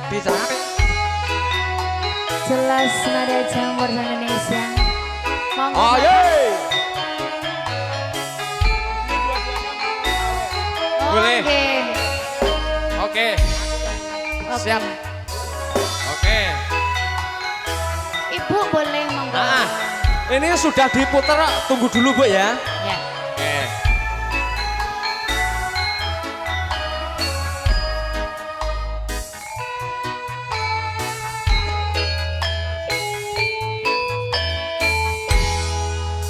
Bisa. Jelas nada campur Indonesia. Monggo. Ayo. Boleh. Oke. Siap. Oke. Ibu boleh monggo. Ini sudah diputar, tunggu dulu Bu ya. Ya. Oke.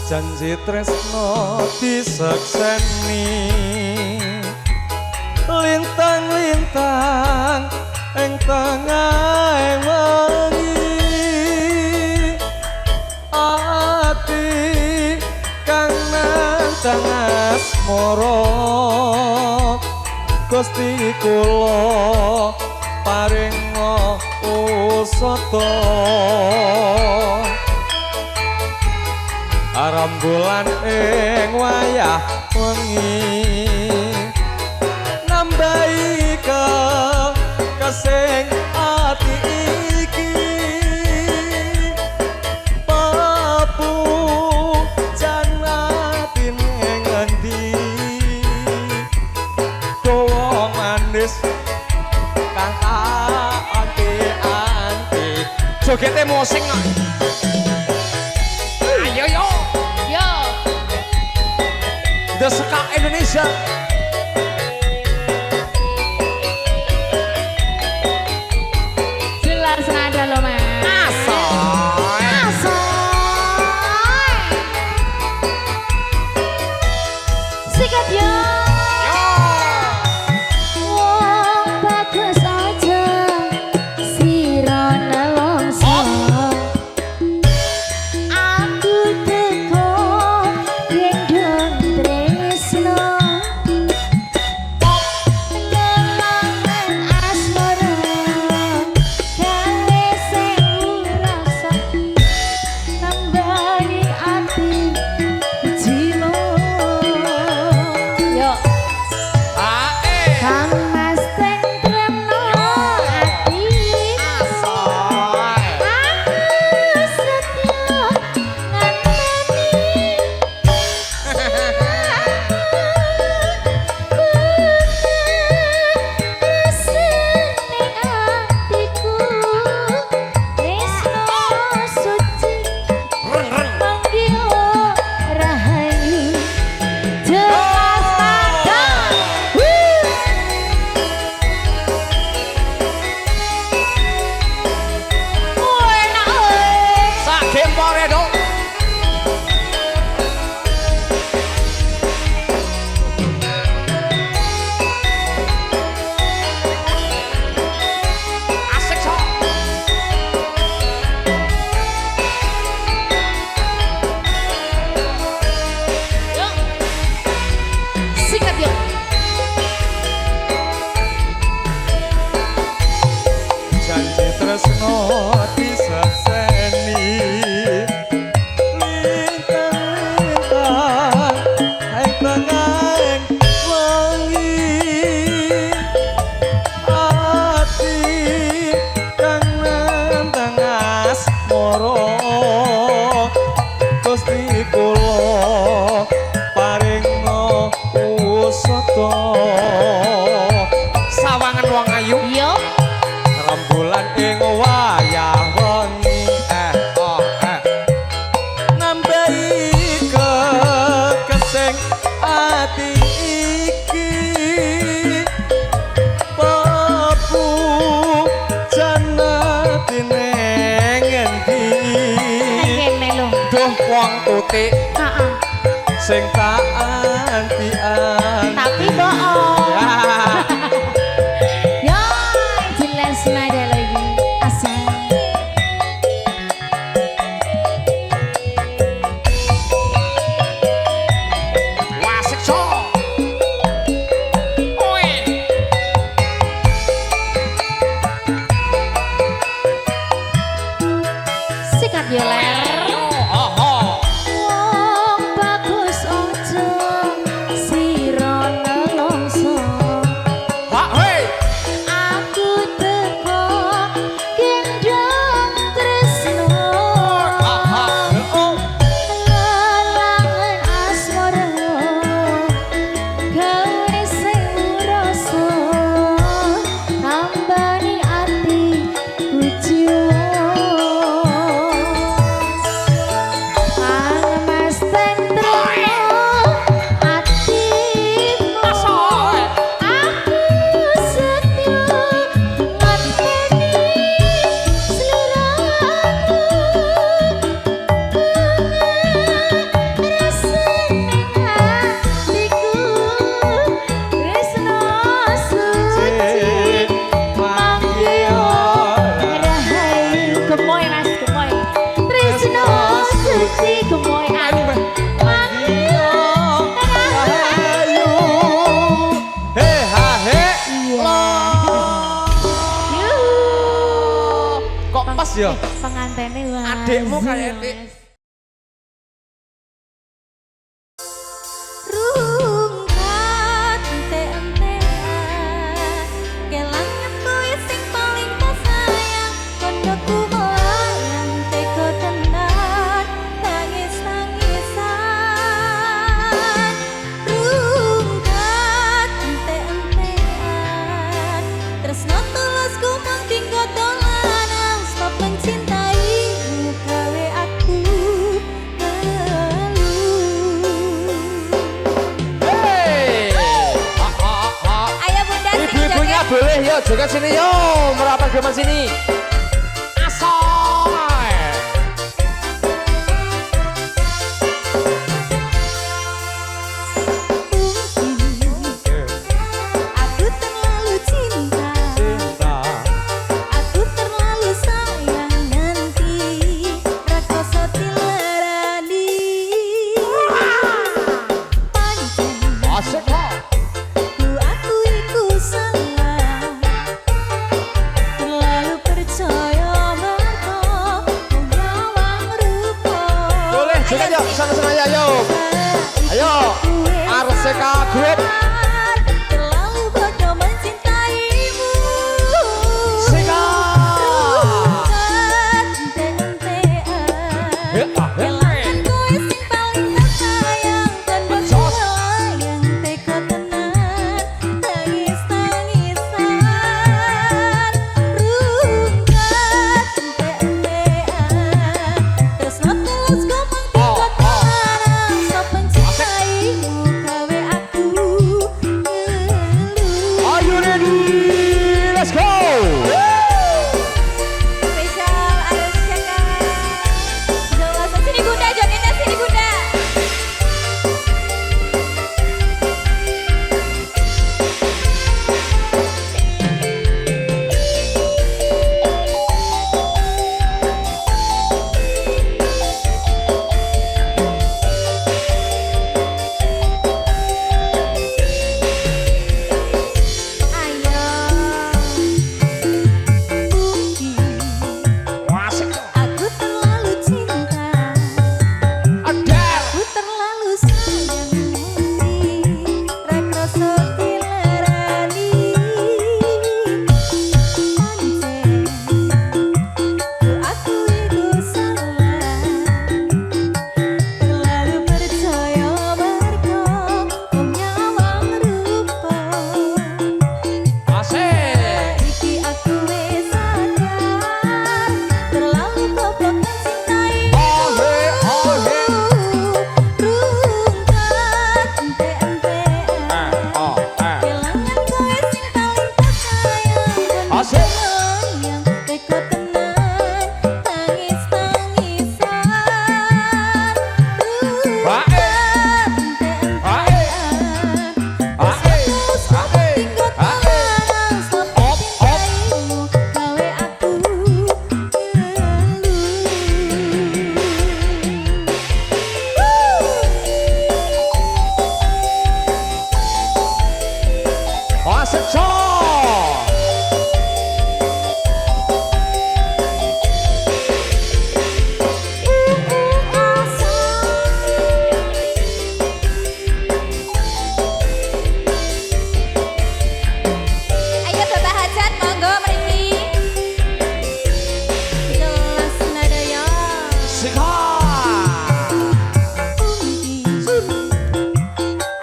Janji tresno disekseni lintang-lintang ing tengah wengi ati kang nantang asmara Gusti kula paringa usata rembulan ing wayah wengi nambahi kesing ati iki papu janatine ngendi dawa manis kata anti-anti jogete musik ayo yo The Ska Indonesia. Jelas nada lo mas. Asoy. Sikat yo. Wong bagus aja sirana longso. Aku teko gendong tresno. Ngelangan asmara gawe sing rasa nambani ati jiwa. Yo Kang Mas tentremno ati Asoy. aku setia nganteni resene atiku tresno suci manggil rahayu jelas nada. Enak Sak gempore dong. Asik sok. sikat yo. Janji tresno disekseni lintang-lintang ing tengahing wengi ati kang nantang asmara Gusti kula paringa usata sawangan wong ayu Yo. rembulan ing wayah wengi nambahi kesing ati iki papu janatine ngendi Kene lho. duh wong tutik Heeh. sing tak anti-anti Tapi bohong. Yo, jelas nada lagi. Asal. wasik sok. Oi. Sikat yo ler. Wong bagus ojo sirana longso. ya. Pengantennya Mas. Adekmu kayak etik. Rungkat ente-entean kelangan kowe sing paling sayang kondoku melayang teko tenan nangis-nangisan rungkat ente-entean tresno tulus ku mung tinggo dolanan stop mencintaimu gawe aku Ibu-ibunya boleh yuk juga sini yuk merapat geman sini. Asoy. Aku terlalu cinta, aku terlalu sayang nanti rakoso dilarani pancen Asik kok. aku iku salah terlalu percaya merko nyawang rupa Boleh juga yuk sana-sana ya yuk. Ayo Arseka Group. terlalu bodoh mencintaimu Sika. kelangan kowe sing paling sayang dan Jos. melayang teko tenan nangis-nangisan rungkat ente-entean tresno tulus ku mung tinggo dolanan stop mencintaimu gawe aku ngeluh. Are you ready? Let's go. Spesial Aris Jaka Jawa sini Bunda jogetnya sini Bunda ayo Budi Asik. aku terlalu cinta Adel. aku terlalu sayang nanti rakoso dilarani pancen aku iku salah terlalu percaya merko nyawang rupa Asik. iki aku wis sadar terlalu goblok mencintaimu Ole, ole. rungkat ente-entean Oh, kelangan kowe sing paling sayang Asik. melayang teko tenan nangis-nangisan Baik. ente-entean Baik. terus aku tinggo dolanan stop mencintaimu gawe aku Asik cok. Ayo Bapak Hajat monggo mriki. Jelas nada ya. Sika.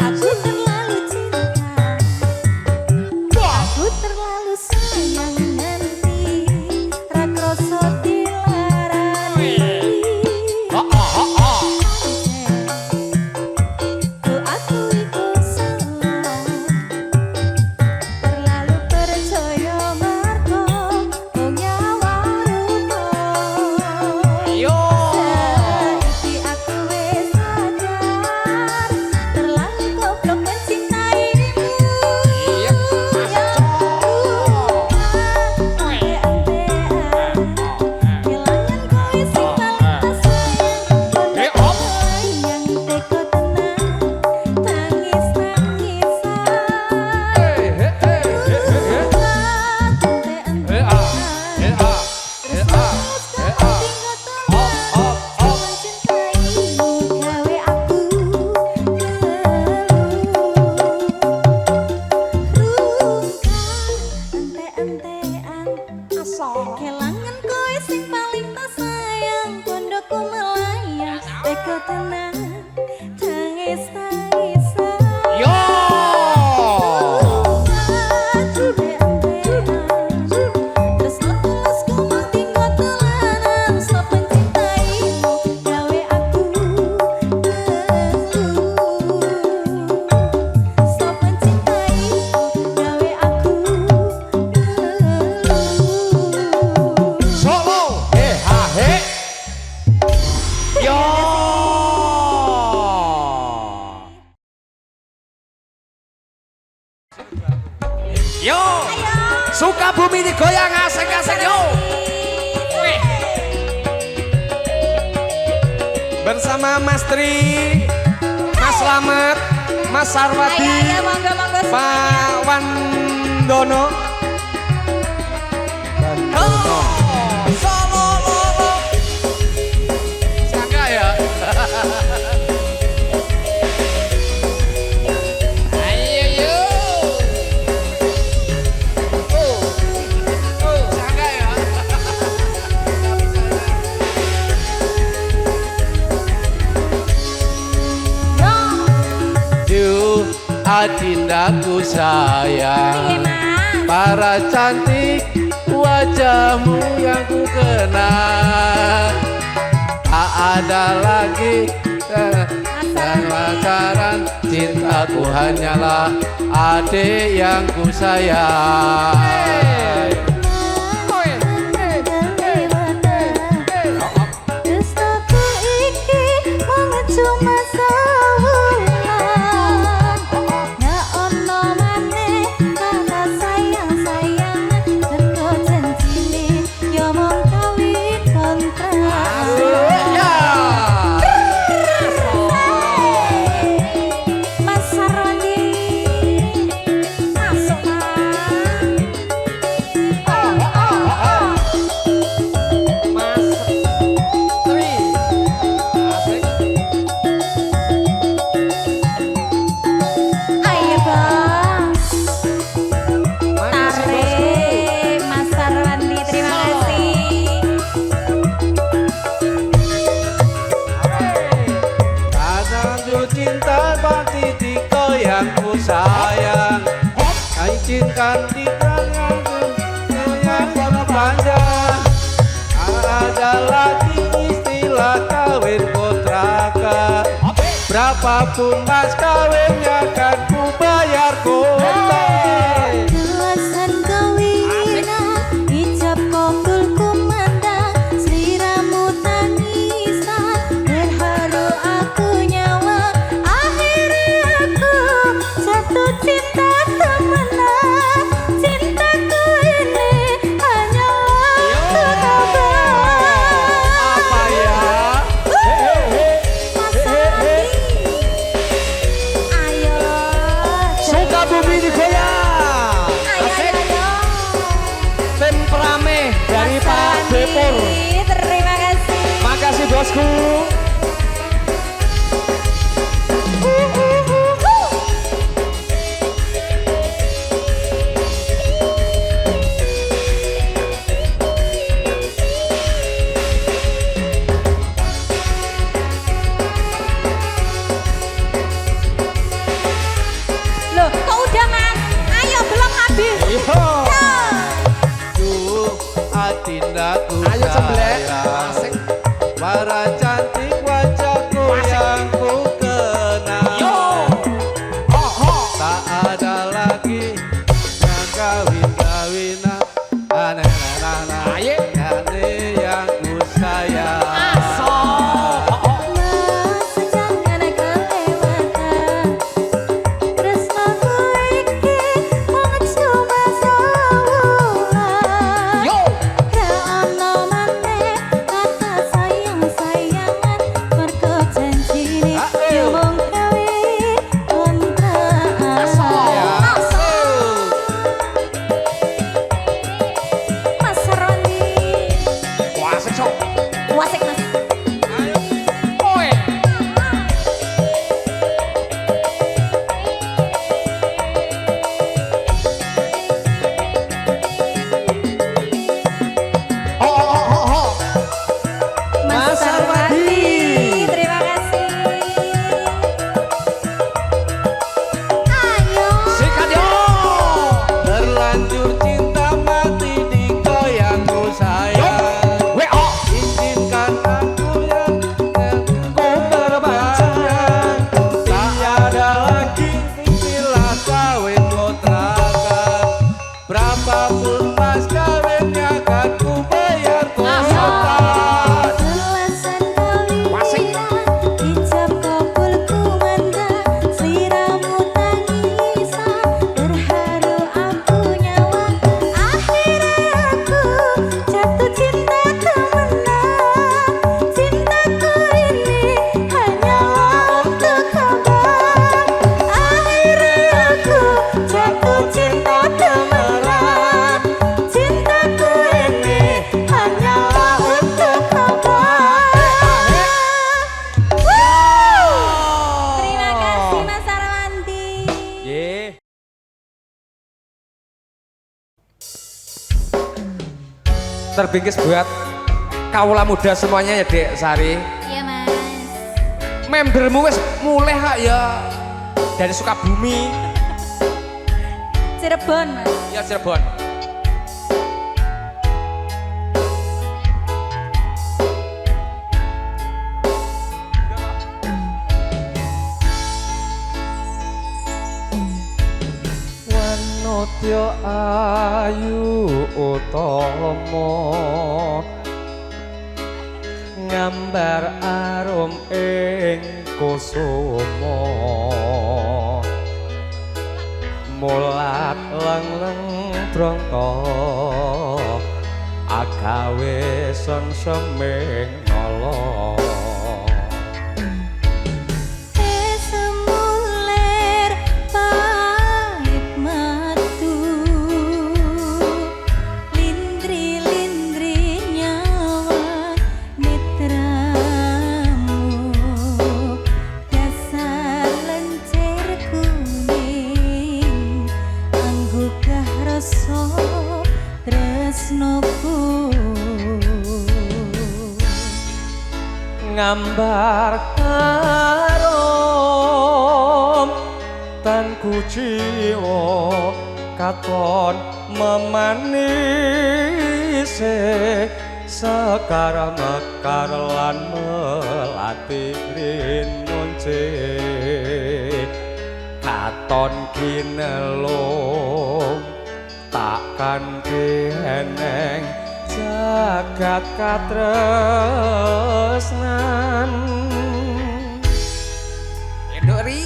Aku terlalu cinta. Yo. Ayo. Sukabumi digoyang asik-asik yo. Wih. Bersama Mas Tri, Mas Slamet, Mas Sarwadi, Ayo, monggo monggo. Pak Wandono. Solo lolo. Sangka ya. Ayo yo. Sangka ya. Yo, adindaku sayang. Para cantik wajahmu yang ku kenal, tak ada lagi dan pacaran, cintaku hanyalah adik yang ku sayang. Dustaku iki mung cuma sawulan. Ya ono maneh kata sayang-sayangan, mergo janjine ya mung kawin kontrak. Mas Sarwandi, masuk ayo bos. Tarik Mas Sarwandi, terima kasih. Karena cinta pasti yang ku sayang, izinkan di tanganku yang panjang. Ada lagi istilah kawin kontrakan, berapapun mas kawinnya kan ku bayar kontan. Jelasan kawinan, ijab kabul kumandang, sliramu tangisan, berharu aku nyawa, akhirnya aku jatuh cinta temenan. Cintaku ini hanyalah kekabar. Apa ya? Mas Sarwandi, ayo. Sukabumi digoyang. Ayo, ayo, ayo. Tim Prame dari Mas Pak Sarwandi, Depur. terima kasih. Makasih bosku. Loh, kok udah mas? Ayo, belum habis. Iya. Ya. Adindaku Ayo, sayang, para cantik terbingkis buat kaula muda semuanya ya Dek Sari. Iya Mas. Membermu wis mulai hak ya dari Sukabumi. Cirebon Mas. Ya Cirebon. Wanotya ayu utama ngambar arum ing kusuma mulat lengleng drangka agawe semseming nala Semuler pahit matu lindri-lindri nyawa netramu dasar lencir kuning anggugah rasa tresnoku ngambar karom tanku jiwa katon memanise sekar mekar lan melati rinunce katon kinelung takkan diheneng jagat katresnan Endori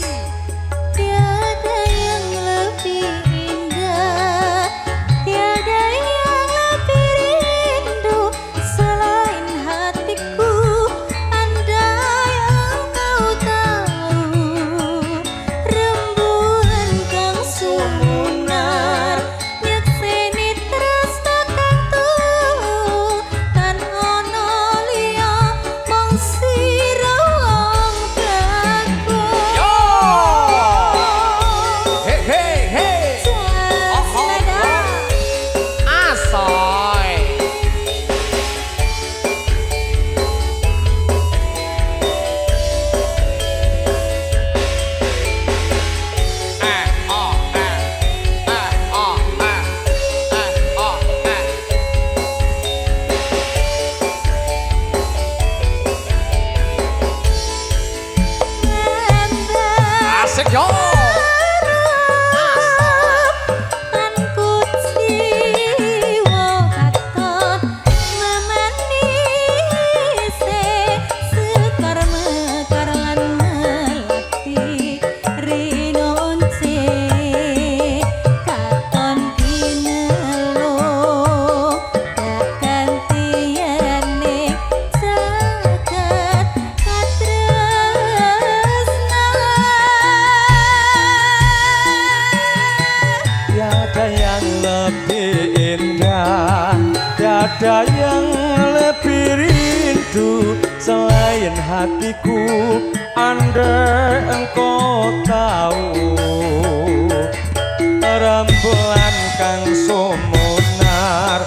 tiada yang lebih indah tiada yang lebih rindu selain hatiku andai engkau tahu rembulan kang sumunar nyekseni tresna kang tuhu tan ono liya mung sira wong baku yo hey hey hey asoy asik yo tan kuciwa katon memanise sekar mekar lan melati rinonce katon kinelo takkan tiyane jagat tiada yang lebih indah tiada yang lebih rindu selain hatiku andai engkau tahu rembulan kang sumunar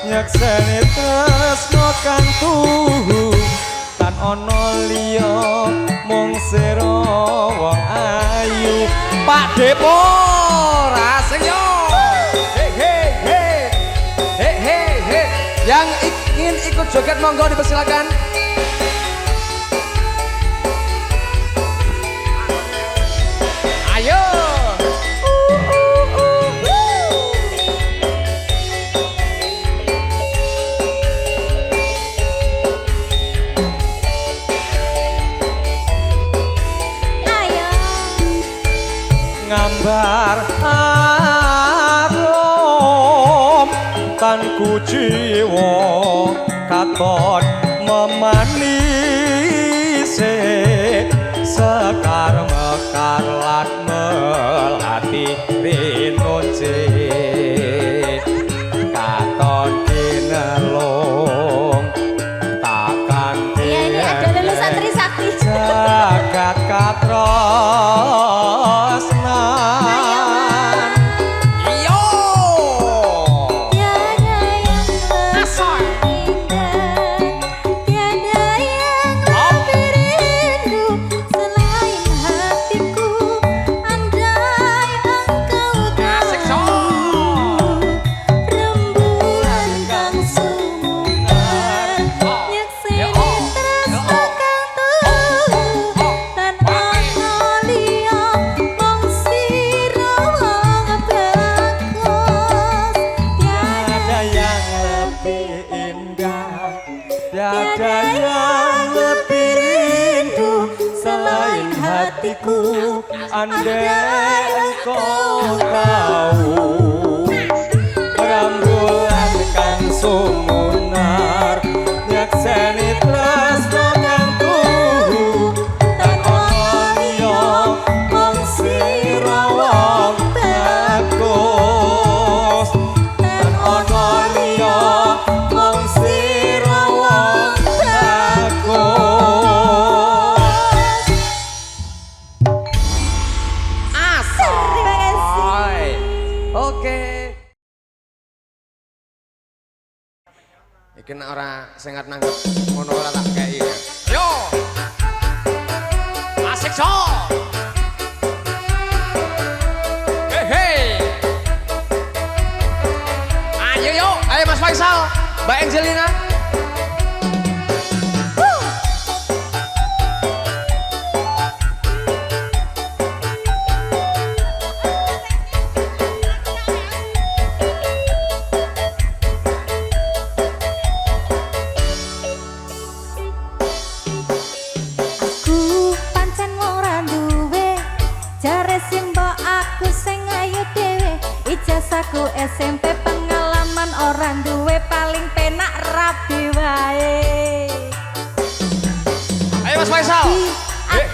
nyekseni tresno kang tuhu tan ono liya mung sira wong ayu Pak Depo asik yo hey hey hey hey hey hey yang ingin ikut joget monggo dipersilakan ayo ayo ngambar arom tan kuciwa katon memanise sekar mekar lan melati rinunce katon kinelung takkan ya ini ada lulusan Trisakti jagat katresnan iyo tiada yang lebih hatiku andai engkau tahu rembulan kang sumunar nyakseni tresno kang tuhu tan ana liya mung sira wong bagus tan ana liya mung sira wong bagus. Terima kasih. Oke. Iki nek ora sing arep nanggep ngono ora tak kei. Yo. Asik so. Hei. Ayo yo, ayo Mas Faisal, Mbak Angelina. Aku pancen ora duwe jare simbok aku sing ayu dhewe ijazahku SMP pengalaman ora duwe paling penak rabi wae. Ayo Mas Faisal. Aku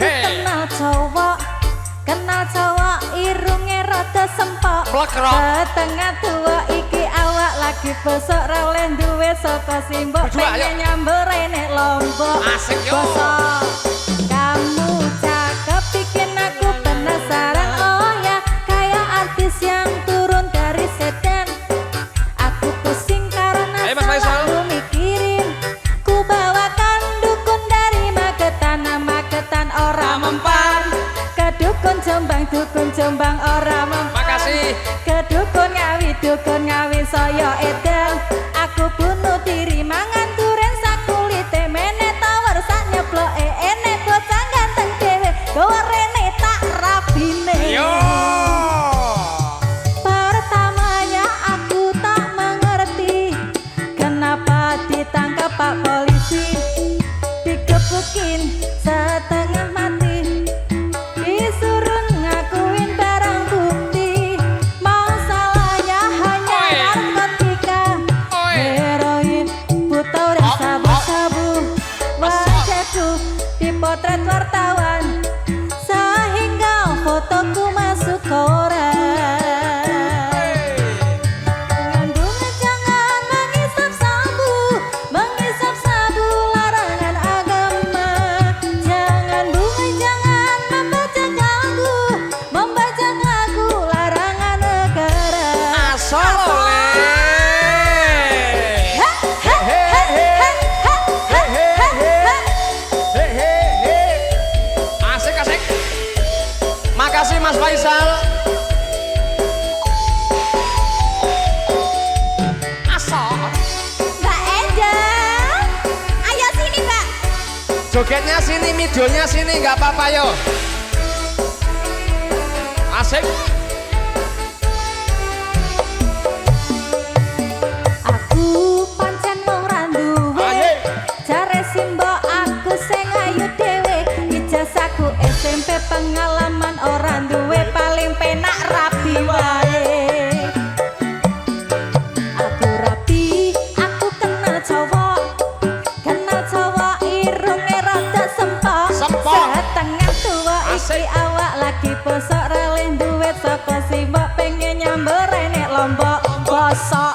kenal cowok irunge rada sempok Plekrok. setengah tua iki awak lagi bosok ra oleh duwe saka simbok Berdua, ayo. pengen nyambel rene lombok. Asik, yo. Bosok kamu cakep bikin aku penasaran oh ya kayak artis yang turun dari sedan. Aku pusing karena Ayo, Mas Faisal. selalu mikirin ku bawakan dukun dari Magetan Magetan ora mempan ke dukun Jombang ora mempan. Makasih. Ke dukun ngawi saya edan aku bunuh diri mangan duren sakulite menet tawar sak nyeploke enek bocah ganteng dhewe gorene tak rabine. Yo. Pertamanya aku tak mengerti kenapa ditangkap Pak Polisi digebukin setengah mati disuruh ngakuin barang bukti masalahnya hanya Oi. narkotika Oi. heroin buta dan sabu-sabu wajahku dipotret wartawan sehingga fotoku masuk koran. Kandungan jangan mengisap sabu larangan agama. Jangan bunga jangan membaca lagu larangan negara. Asal oleh. Asik asik. Makasih Mas Faisal. Asal. Mbak Angel, ayo sini Mbak. Jogetnya sini, midolnya sini, nggak apa-apa yo. Asik. Aku pancen wong ra duwe Ayo. jare simbok aku sing ayu dhewe ijazahku SMP pengalaman ora duwe paling penak rabi wae. Aku rabi aku kenal cowok irunge rada sempok Sempok. setengah tua iki Asik. awak lagi bosok ra oleh duwe saka simbok pengen nyambel rene lombok bosok.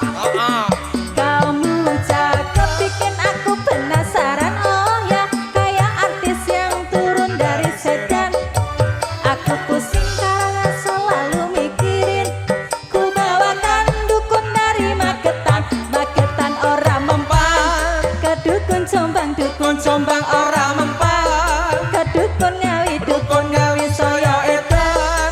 Kamu cakep bikin aku penasaran oh ya kayak artis yang turun dari sedan. Aku pusing karena selalu mikirin ku bawakan dukun dari Magetan ora mempan ke dukun Jombang ora mempan ke dukun ngawi saya edan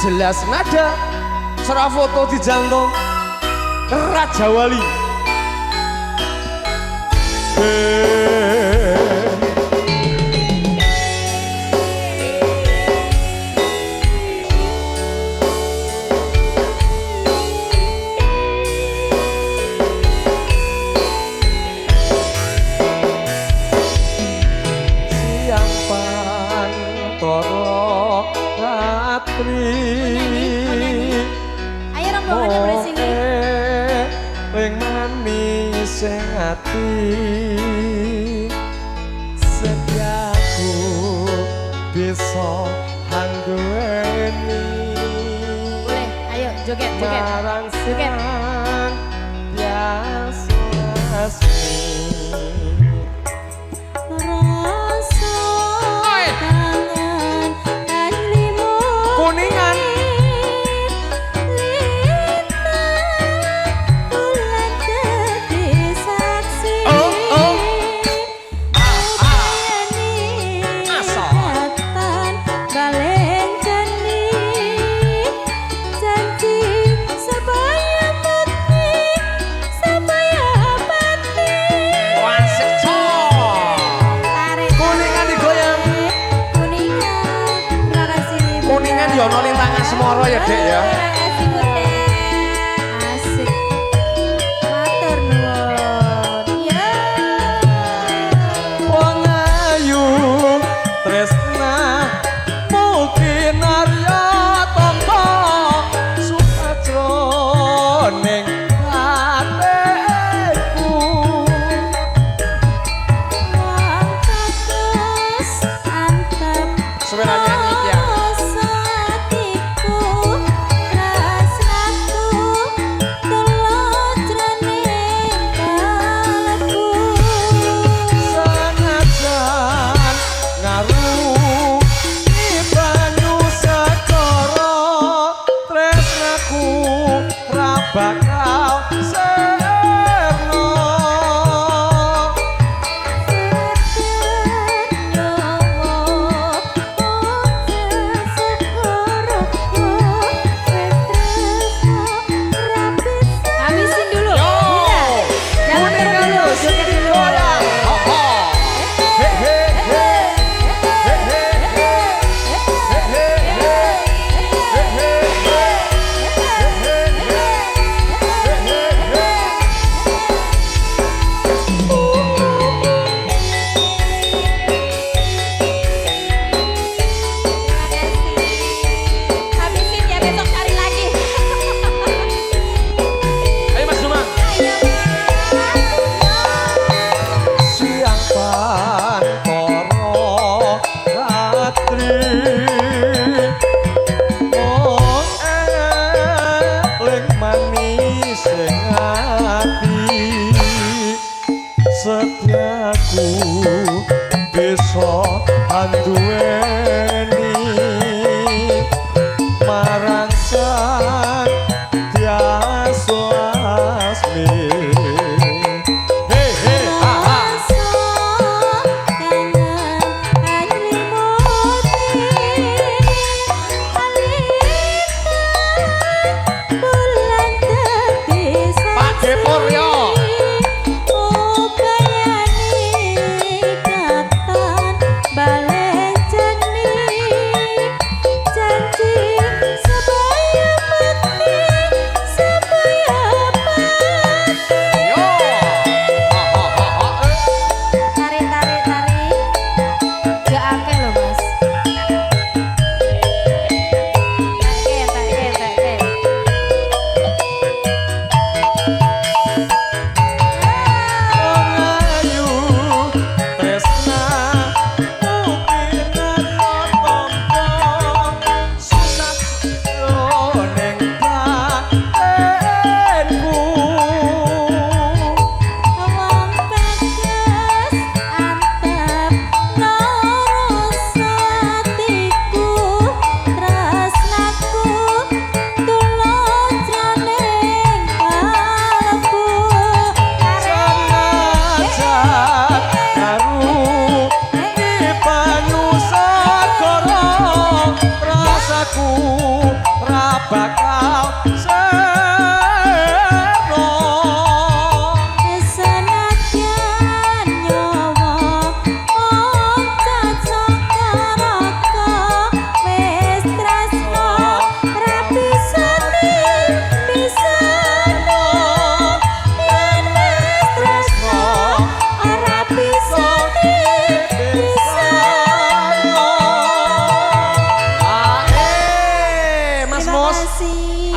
jelas nada serah foto di jantung Raja Wali. Siang pantoro ratri Ayo rombongannya bersini. ring manis sing ati setiaku bisa hanggueni Boleh, ayo joget. marang Joget. sirang biasa Rasa kangen aslimu Kuningan. Bulan jadi saksi Oh. Bayani ingatan balen jani Janji supaya mati Supaya pati Wasik cok Tarik Kuningan digoyang. Kuningan Rara sini Kuningan yono lintangan semoro ya dek ya. Makasih Bunda. Asik. Matur nuwun. Ya. Wong ayu tresna mungkin arya tangga supajroning atiku Wong kados antep. Sebenarnya nyanyi iki ya. Hatiku, rasaku, telur jroning kalbu. sanajan ngaruhi banyu sekara tresnaku ra bakal serno. Sedet nyowo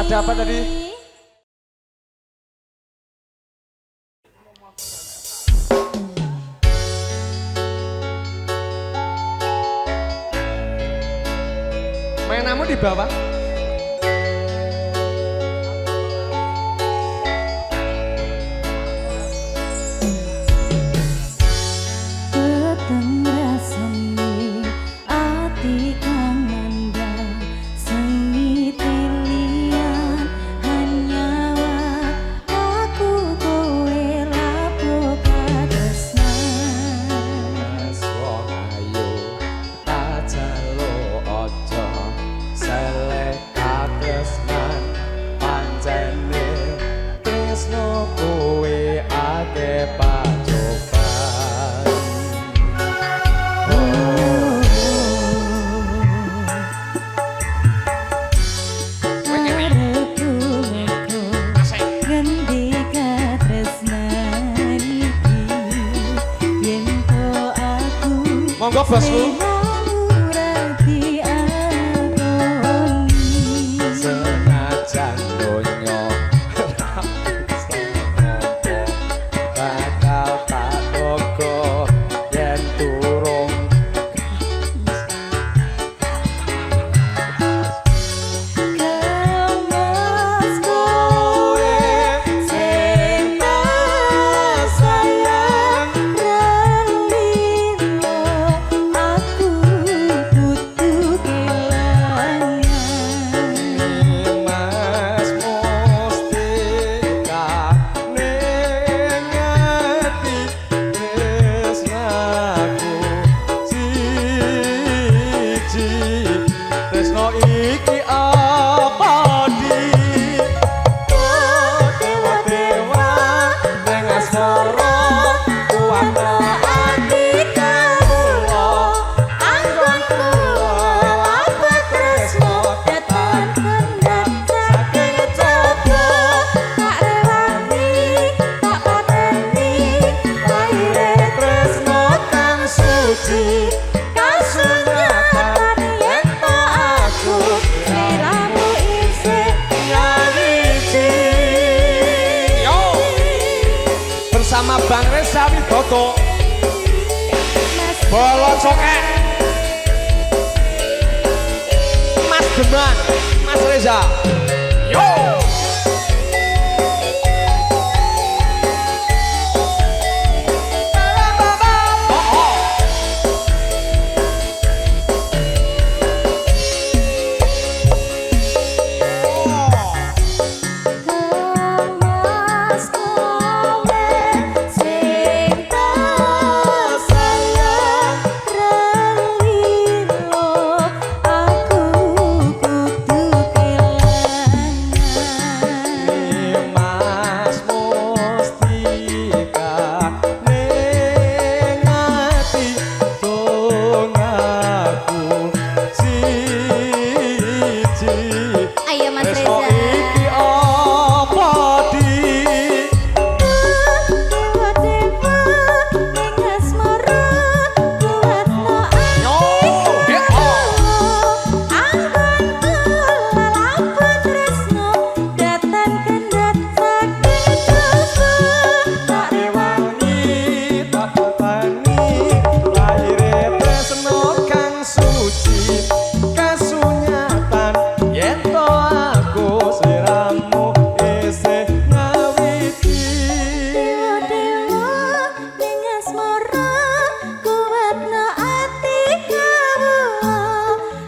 Ada apa tadi? Mainanmu di bawah? Peteng rasane ati kang ngandang seni telian hanya aku kowe lapo katresnan Wong ayu tak jalo ojo selek katresnan pancene tresno kowe ake pacoban arepku ngendi katresnan iki yen to aku Monggo bosku Rati akoni senajan donya bakal tak toko yen turung kemas kowe sing tak sayang relino aku kudu kelangan Mas Mustika ning ati tresnaku siji tresno iki abadi dewa-dewa ning asmara kuwata ati kawula anggon kula apa tresno datang kendhat saking coba tak rewani tak pateni laire tresno kang suci kasunyatan yen to aku sliramu isih nyawiji yo bersama Bang Reza Wibowo Mas Bolo Cokek Mas Demang Mas Reza yo kemas kowe sing tak sayang relino aku kudu kelangan Mas Mustika ning ati dongaku siji ayo Mas tresno Reza iki abadi dewa-dewa ning asmara kuwatno yo anggon kula lampun tresno datang kendhat saking coba tak rewangi tak patani laire tresno kang suci kasunyatan yen to aku sliramu isih ngawiti dewa-dewa ning asmara kuwatno ati kawula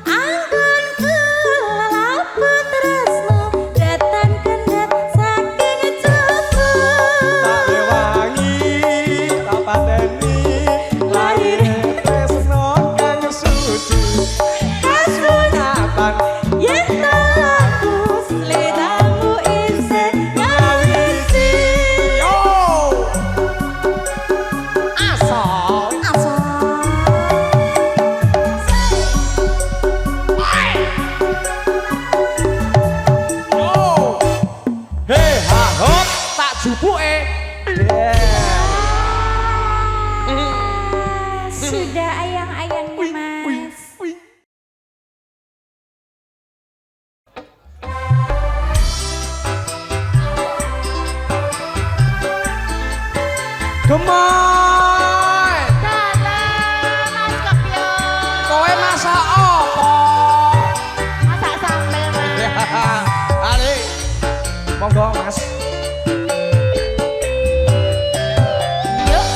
anggon kula lampun tresno datang kendhat saking coba tak rewangi tak pateni laire tresno kang suci kasunyatan yen to aku sliramu isih ngawiti yo asal yo hei ha hop tak jupuke sudah ayang-ayangnya Mas Gemoy. Dalam Mas Kepyo. Kowe masak apa? Masak sambel Mas. Ali. Monggo Mas. Yuk.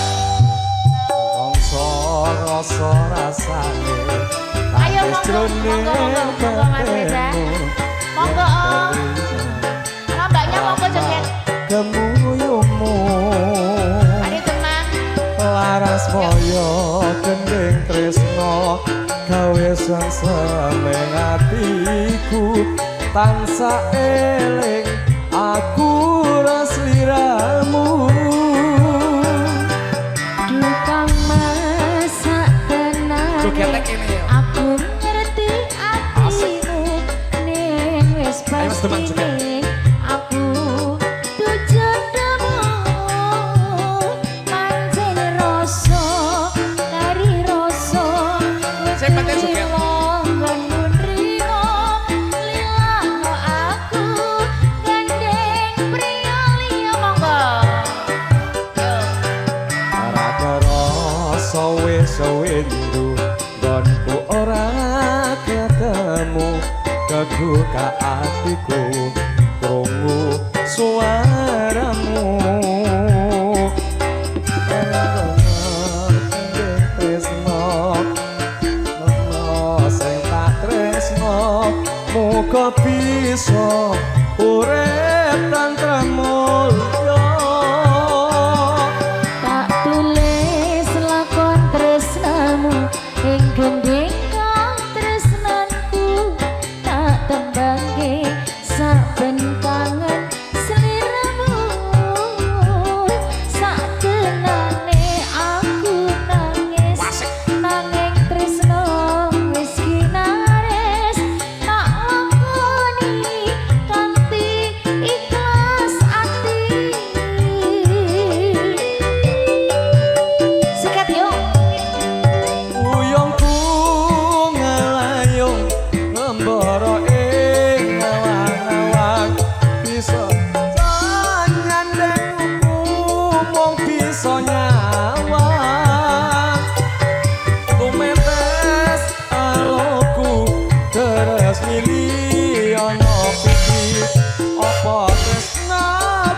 Mongso rasa rasane. Ayo monggo Mas Reza. Monggo Om. Mbaknya monggo joget. Kemuyumu Adi Demang. laras moyo gendeng tresno gawe sensemeng atiku tansah eling aku rasliramu Tukang masak tenang. jogetek ini ya Aku ngerti atimu ning wis Ayo, Mas Demang, pasti joget. ning aku tujuanmu pancen rasa kari rasa wis Sing penting joget. ilang nggon rino lilangno aku gandeng priya liya monggo yo Rada rasa wis windu nggonku ora ketemu kebuka atiku krungu suaramu tresno sing tak tresno muga bisa urip tantrem mulya Tak tulis lakon tresnamu ing gendeng kang tresnanku tak tembangke saben kangen sliramu sakenane aku nangis nanging tresno wis kinares tak lakoni kanthi ikhlas ati sikat yuk Uyungku ngelayung ngembara ing awang-awang bisa nyandengku mung bisa nyawang tumetes aloku terus milih ana pipi apa tresna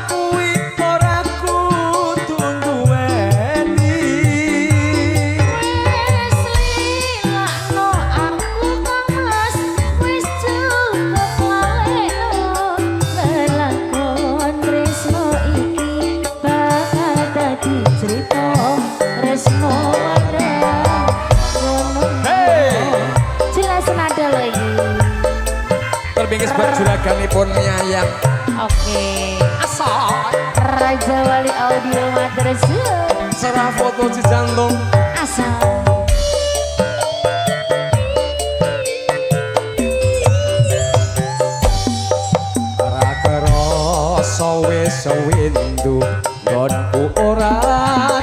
kuwi ora kudu duweni wis lilakno aku Mas wis cukup lalekno lelakon tresno iki bakal dadi crita tresno wadang ngono jelas nada lho iki terbingkis berjuraganipun nyayang oke asal Raja Wali Audio Madrasah serah foto si jantung asal Raka rasa wis windu nggonku ora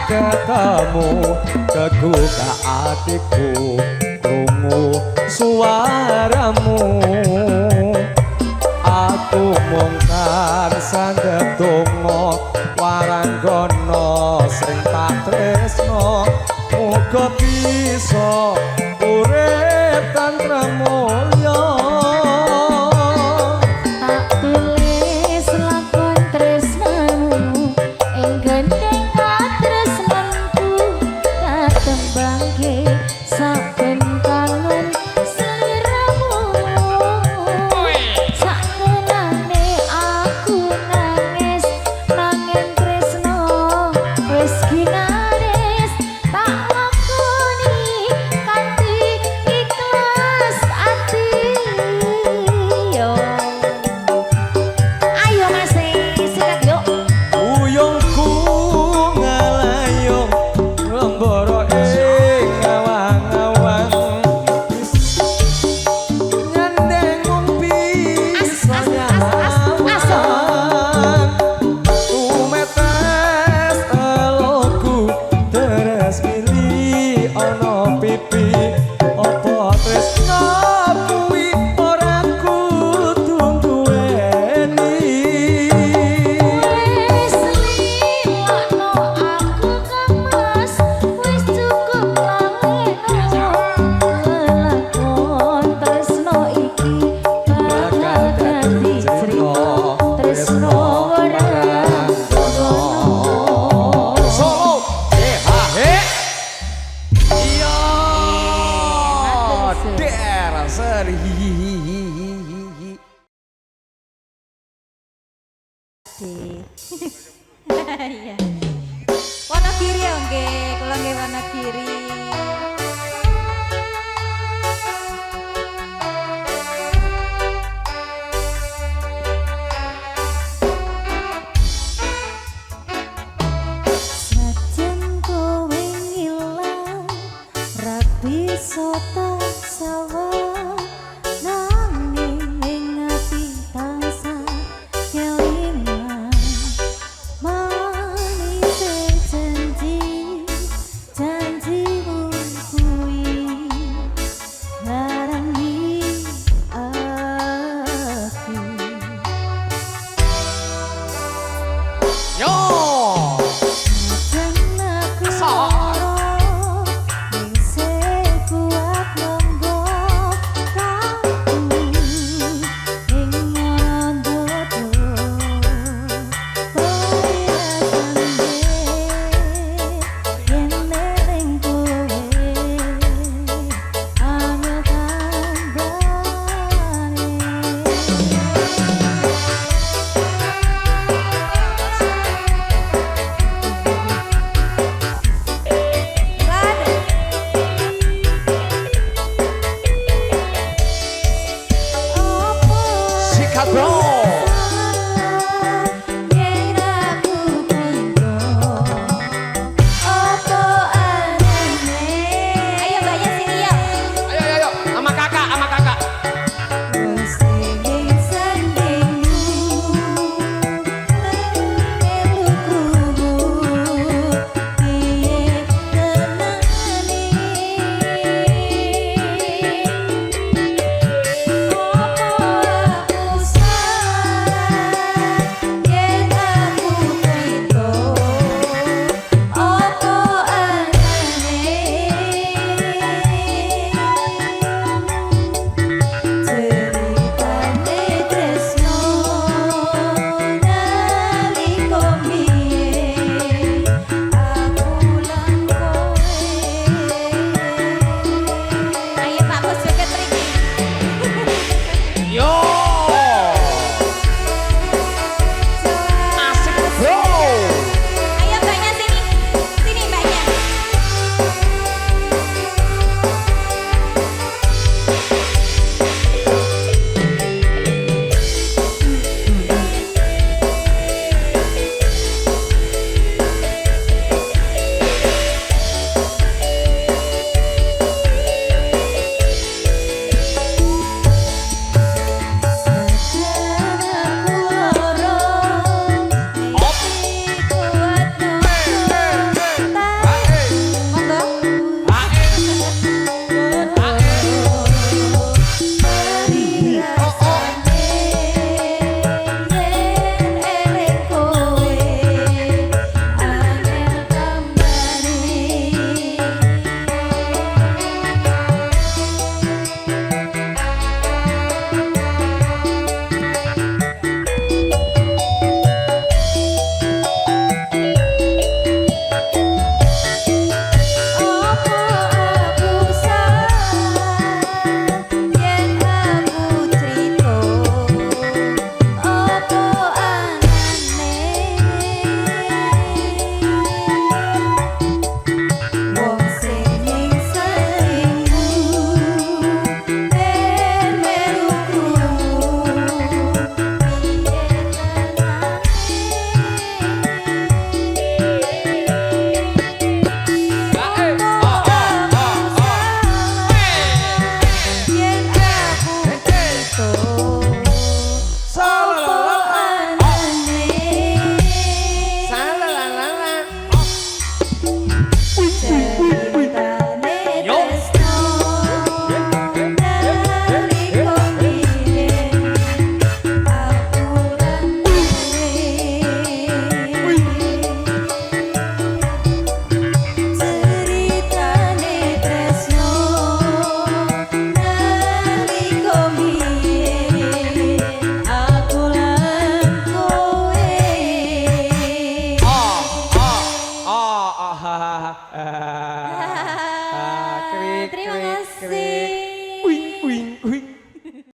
ketemu keguka atiku krungu suaramu aku mung tansah ndedonga waranggono sing tak tresno muga bisa urip tantrem mulya tak tulis lakon tresnamu ing gendeng katresnanku tak tembangke saben kangen sliramu sakenane aku nangis nanging tresno wis kinares tak lakoni kanthi ikhlas ati perih. Iya. Wonogiri ya nggih, kula nggih Wonogiri. Sajen kowe ngilang, ra bisa tak sawah, nanging ing ati tansah kelingan. Manise janjimu kuwi ngarangi aku. Yo. Dan aku lara ning sekuat nombok kaku ing ndodo yen eling kowe angel tambane. Sikat bro. Ayo sama kakak, sama kakak. Yo. Asik bro. Ayo mbaknya sini, sini mbaknya. ah